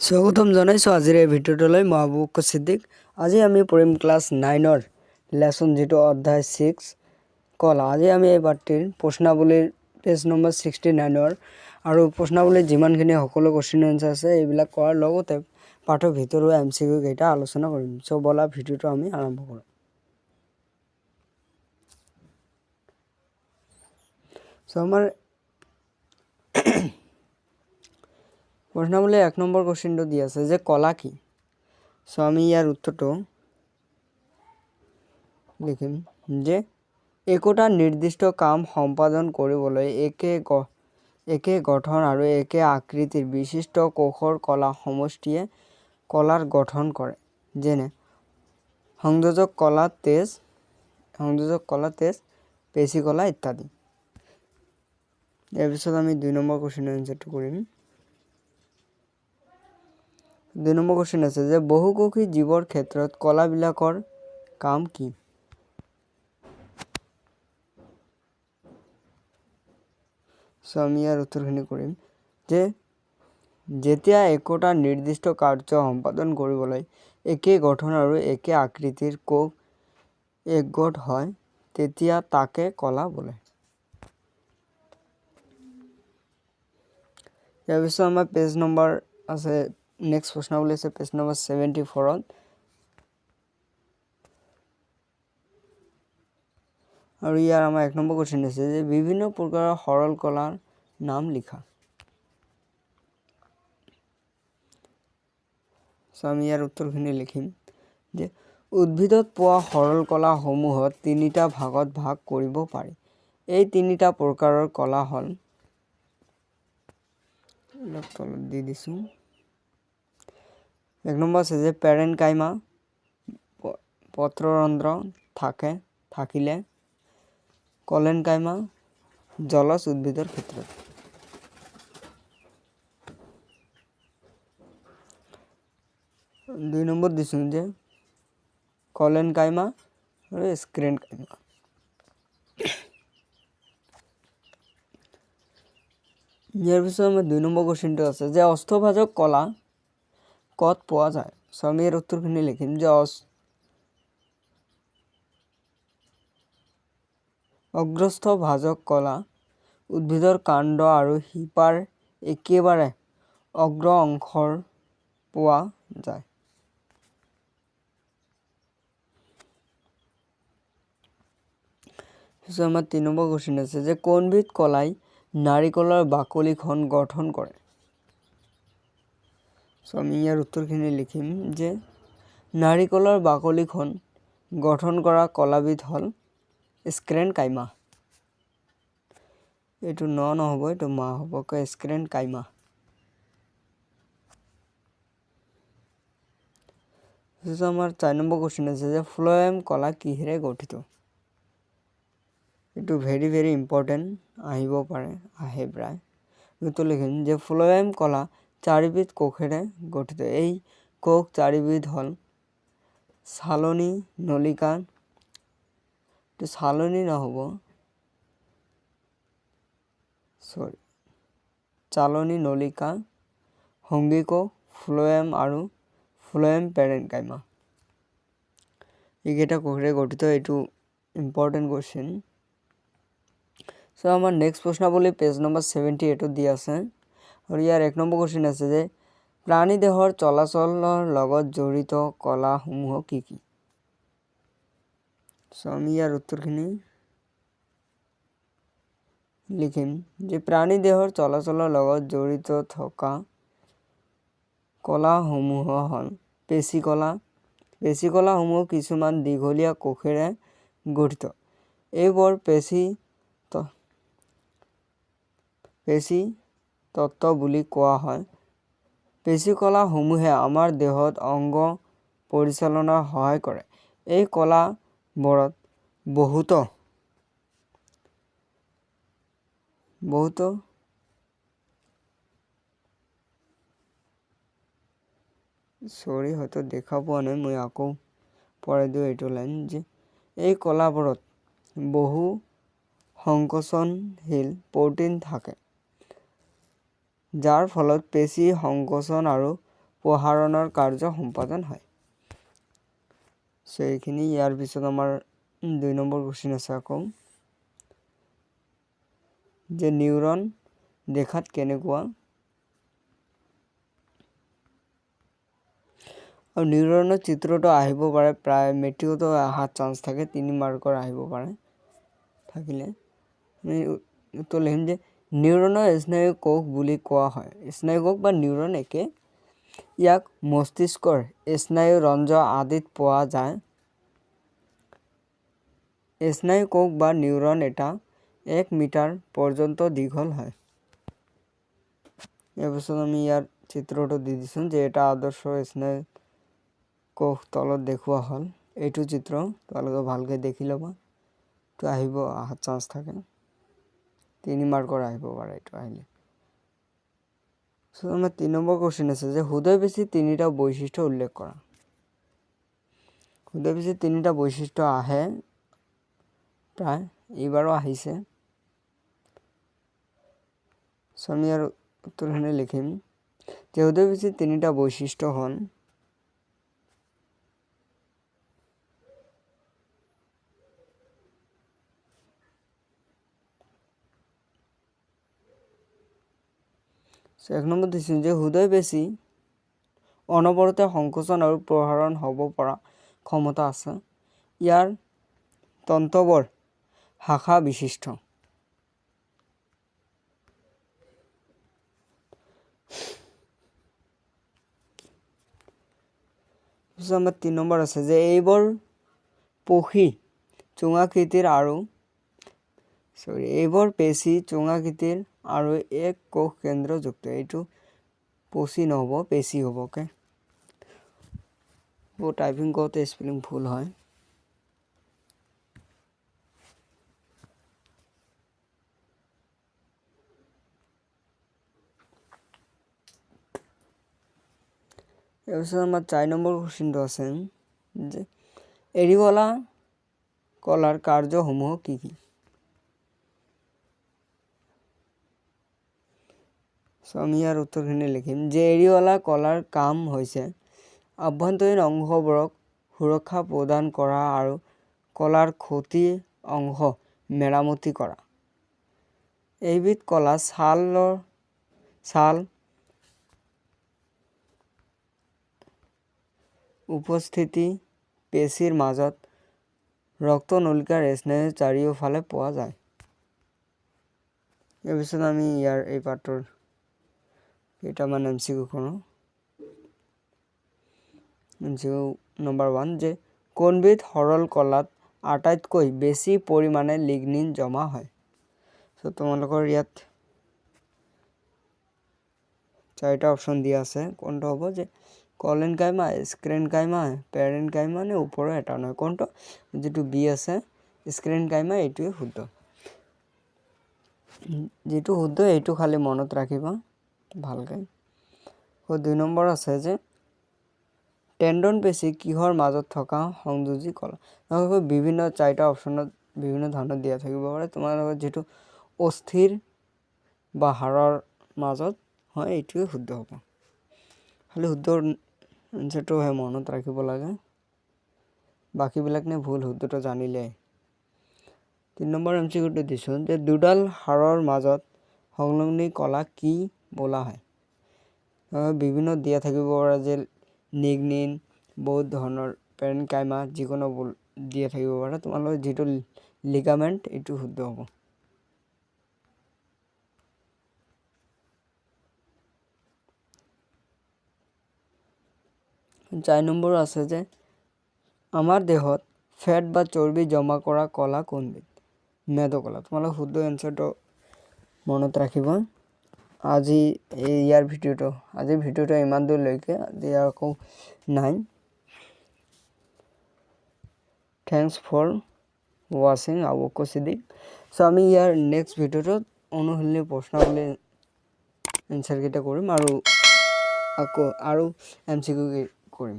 স্বাগতম জনাইছোঁ আজিৰ এই ভিডিঅ'টোলৈ মই আবু বক্কৰ সিদ্দিক। আজি আমি পঢ়িম ক্লাছ 9ৰ লেসন যেটো অধ্যায় 6 কলা। আজি আমি এই পাঠটিৰ প্ৰশ্নাৱলীৰ পেজ নম্বৰ 69ৰ আৰু প্ৰশ্নাৱলীৰ যিমানখিনি সকলো কোৱেশ্চন আনসাৰ আছে এইবিলাক কৰাৰ লগতে পাঠৰ ভিতৰুৱা এমসিকিউ কেইটা আলোচনা কৰিম। সো বলা ভিডিঅ'টো আমি আৰম্ভ কৰোঁ। সো আমাৰ প্ৰশ্নাৱলীৰ 1 নম্বৰ কোৱেশ্চনটো দি আছে যে কলা কি। সো আমি ইয়াৰ উত্তৰটো লিখিম যে একোটা নিৰ্দিষ্ট কাম সম্পাদন কৰিবলৈ একে গঠন আৰু একে আকৃতিৰ বিশিষ্ট কৌশল কলা সমষ্টিয়ে কলাৰ গঠন কৰে, যেনে সংযোজক কলা, তেজ, পেশী কলা ইত্যাদি। ইয়াৰ পিছত আমি 2 নম্বৰ কোৱেশ্চনৰ আনসাৰটো কৰিম। 2 নম্বৰ কোৱেশ্চন আছে যে বহুকোষী জীৱৰ ক্ষেত্ৰত কলাবিলাকৰ কাম কি। সো আমি ইয়াৰ উত্তৰখিনি কৰিম যে যেতিয়া একোটা নিৰ্দিষ্ট কাৰ্য সম্পাদন কৰিবলৈ একে গঠন আৰু একে আকৃতিৰ কোষ একগোট হয় তেতিয়া তাকে কলা বোলে। ইয়াৰ পিছত আমাৰ পেজ নম্বৰ আছে, নেক্সট প্ৰশ্নাৱলী আছে পেজ নম্বৰ 74ত। আৰু ইয়াৰ আমাৰ 1 নম্বৰ কোৱেশ্চন আছে যে বিভিন্ন প্ৰকাৰৰ সৰল কলাৰ নাম লিখা। সো আমি ইয়াৰ উত্তৰখিনি লিখিম যে উদ্ভিদত পোৱা সৰল কলা সমূহত 3টা ভাগত ভাগ কৰিব পাৰি। এই 3টা প্ৰকাৰৰ কলা হল, দি দিছো। 1 নম্বৰ আছে যে পেৰেনকাইমা, পত্ৰৰন্ধ্ৰ থাকিলে, কলেনকাইমা, জলজ উদ্ভিদৰ ক্ষেত্ৰত। 2 নম্বৰ দিছো যে কলেনকাইমা আৰু স্ক্লেনকাইমা। ইয়াৰ পিছত আমাৰ 2 নম্বৰ কোৱেশ্চনটো আছে যে অস্থভাজক কলা কত পোৱা যায়। সো আমি ইয়াৰ উত্তৰখিনি লিখিম যে অগ্ৰস্থ ভাজক কলা উদ্ভিদৰ কাণ্ড আৰু শিপাৰ একেবাৰে অগ্ৰ অংশৰ পোৱা যায়। পিছত আমাৰ 3 নম্বৰ কোৱেশ্চন আছে যে কোনবিধ কলাই নাৰিকলৰ বাকলিখন গঠন কৰে। সো আমি ইয়াৰ উত্তৰখিনি লিখিম যে নাৰিকলৰ বাকলিখন গঠন কৰা কলাবিধ হল স্ক্লেনকাইমা। এইটো নহব, এইটো মা হ'ব, স্ক্লেনকাইমা। পিছত আমাৰ 4 নম্বৰ কোৱেশ্চন আছে যে ফ্লোয়েম কলা কিহেৰে গঠিত। এইটো ভেৰি ইম্পৰ্টেণ্ট, আহিব পাৰে, আহে প্ৰায়। এইটো লিখিম যে ফ্লোয়েম কলা 4বিধ কোষেৰে গঠিত। এই কোষ 4বিধ হল চালনী, নলিকা, সংগীকোষ, ফ্লোয়েম আৰু ফ্লোয়েম পেৰেনকাইমা। এইকেইটা কোষেৰে গঠিত। এইটো ইম্পৰ্টেণ্ট কোৱেশ্চন। সো আমাৰ নেক্সট প্ৰশ্নাৱলী পেজ নম্বৰ 78ত দি আছে আৰু ইয়াৰ 1 নম্বৰ কোৱেশ্চন আছে যে প্ৰাণী দেহৰ চলাচলৰ লগত জড়িত কলাসমূহ কি কি। সো আমি ইয়াৰ উত্তৰখিনি লিখিম যে প্ৰাণী দেহৰ চলাচলৰ লগত জড়িত থকা কলাসমূহ হল পেশী কলা। পেশী কলাসমূহ কিছুমান দীঘলীয়া কোষেৰে গঠিত। এইবোৰ পেশী তত্ত্ব বুলি কোৱা হয়। পেশী কলাসমূহে আমাৰ দেহত অংগ পৰিচালনাত সহায় কৰে। এই কলাবোৰত বহুত হয়তো দেখা পোৱা নাই, মই আকৌ পঢ়াই দিওঁ এইটো লাইন যে এই কলাবোৰত বহু সংকোচনশীল প্ৰটিন থাকে, যাৰ ফলত পেশী সংকোচন আৰু প্ৰসাৰণৰ কাৰ্য সম্পাদন হয়। সো এইখিনি ইয়াৰ পিছত আমাৰ 2 নম্বৰ কোশ্চেন আছে আকৌ যে নিউৰন দেখাত কেনেকুৱা আৰু নিউৰনৰ চিত্ৰটো আহিব পাৰে প্ৰায় মেট্ৰিকতো অহাৰ চান্স থাকে 3 মাৰ্কৰ আহিব পাৰে থাকিলে উত্তৰ লিখিম যে নিউৰনৰ স্নায়ু কোষ বুলি কোৱা হয়। স্নায়ু কোষ বা নিউৰন একে ইয়াক মস্তিষ্কৰ স্নায়ু ৰঞ্জ আদিত পোৱা যায়। স্নায়ু কোষ বা নিউৰন এটা 1 মিটাৰ পৰ্যন্ত দীঘল হয়। ইয়াৰ পিছত আমি ইয়াৰ চিত্ৰটো দি দিছোঁ যে এটা আদৰ্শ স্নায়ু কোষ তলত দেখুওৱা হ'ল। এইটো চিত্ৰ তোমালোকে ভালকৈ দেখি ল'বা, তো আহিব অহাৰ চান্স থাকে 3 মাৰ্কৰ আহিব পাৰে এইটো আহিলে। সো আমাৰ 3 নম্বৰ কোশ্চেন আছে যে হৃদয় পেশী 3টা বৈশিষ্ট্য উল্লেখ কৰা। হৃদয় পেশী 3টা বৈশিষ্ট্য আহে প্ৰায় এইবাৰো আহিছে। সো আমি ইয়াৰ উত্তৰখিনি লিখিম যে হৃদয় পেশী 3টা বৈশিষ্ট্য হ'ল এক নম্বৰ দিছোঁ যে হৃদয় পেশী অনবৰতে সংকোচন আৰু প্ৰসাৰণ হ'ব পৰা ক্ষমতা আছে। ইয়াৰ তন্তুবোৰ শাখা বিশিষ্ট। আমাৰ 3 নম্বৰ আছে যে এইবোৰ পক্ষী চুঙাকৃতিৰ আৰু এইবোৰ পেশী চুঙাকৃতিৰ আৰু এক কোষ কেন্দ্ৰযুক্ত। এইটো পক্ষী নহ'ব পেশী হ'ব। ওকে টাইপিং কৰোঁতে স্পেলিং ভুল হয়। তাৰপিছত আমাৰ 4 নম্বৰ কোশ্চেনটো আছে যে এৰিওলা কলাৰ কাৰ্যসমূহ কি কি? সো আমি ইয়াৰ উত্তৰখিনি লিখিম যে এৰিওলা কলাৰ কাম হৈছে আভ্যন্তৰীণ অংশবোৰক সুৰক্ষা প্ৰদান কৰা আৰু কলাৰ ক্ষতি অংশ মেৰামতি কৰা। এইবিধ কলা ছাল উপস্থিতি পেশীৰ মাজত ৰক্তনলিকাৰ স্নায়ুৰ চাৰিওফালে পোৱা যায়। ইয়াৰ পিছত আমি ইয়াৰ এই পাঠৰ কেইটামান MCQ কৰোঁ। MCQ নম্বৰ 1 যে কোনবিধ সৰল কলাত আটাইতকৈ বেছি পৰিমাণে লিগনিন জমা হয়। সো তোমালোকৰ ইয়াত 4টা অপশ্যন দিয়া আছে। কোনটো হ'ব যে কলেনকাইমা, স্ক্লেনকাইমা, পেৰেনকাইমা নে ওপৰৰ এটা নহয় কোনটো? যিটো বি আছে স্ক্লেনকাইমা এইটোৱে শুদ্ধ। যিটো শুদ্ধ এইটো খালি মনত ৰাখিবা ভালকৈ। 2 নম্বৰ আছে যে টেণ্ডন পেশী কিহৰ মাজত থকা সংযোজী কলা। তোমালোকৰ বিভিন্ন 4টা অপশ্যনত বিভিন্ন ধৰণৰ দিয়া থাকিব পাৰে। তোমালোকৰ যিটো অস্থিৰ বা হাড়ৰ মাজত হয় এইটোৱে শুদ্ধ হ'ব। খালি শুদ্ধ এনচাৰটো মনত ৰাখিব লাগে, বাকীবিলাক নে ভুল শুদ্ধটো জানিলে। 3 নম্বৰ MCQটো দিছোঁ যে দুডাল হাড়ৰ মাজত সংলগ্নি কলা কি বোলা হয়। বিভিন্ন দিয়া থাকিব পাৰে যে লিগনিন বহুত ধৰণৰ পেৰেনকাইমা যিকোনো দিয়া থাকিব পাৰে। তোমালোকৰ যিটো লিগামেণ্ট এইটো শুদ্ধ হ'ব। 4 নম্বৰ আছে যে আমাৰ দেহত ফেট বা চৰ্বি জমা কৰা কলা কোনবিধ? মেদকলা। তোমালোকে শুদ্ধ এনচাৰটো মনত ৰাখিব। আজিৰ ভিডিঅ'টো ইমান দূৰলৈকে। আজি আকৌ নাই। থ্যাংকস ফৰ ৱাচিং আবুক সিদ্দিক। সো আমি ইয়াৰ নেক্সট ভিডিঅ'টোত অনুশীলনী প্ৰশ্নাৱলী এনচাৰকেইটা কৰিম আৰু আকৌ MCQ কৰিম।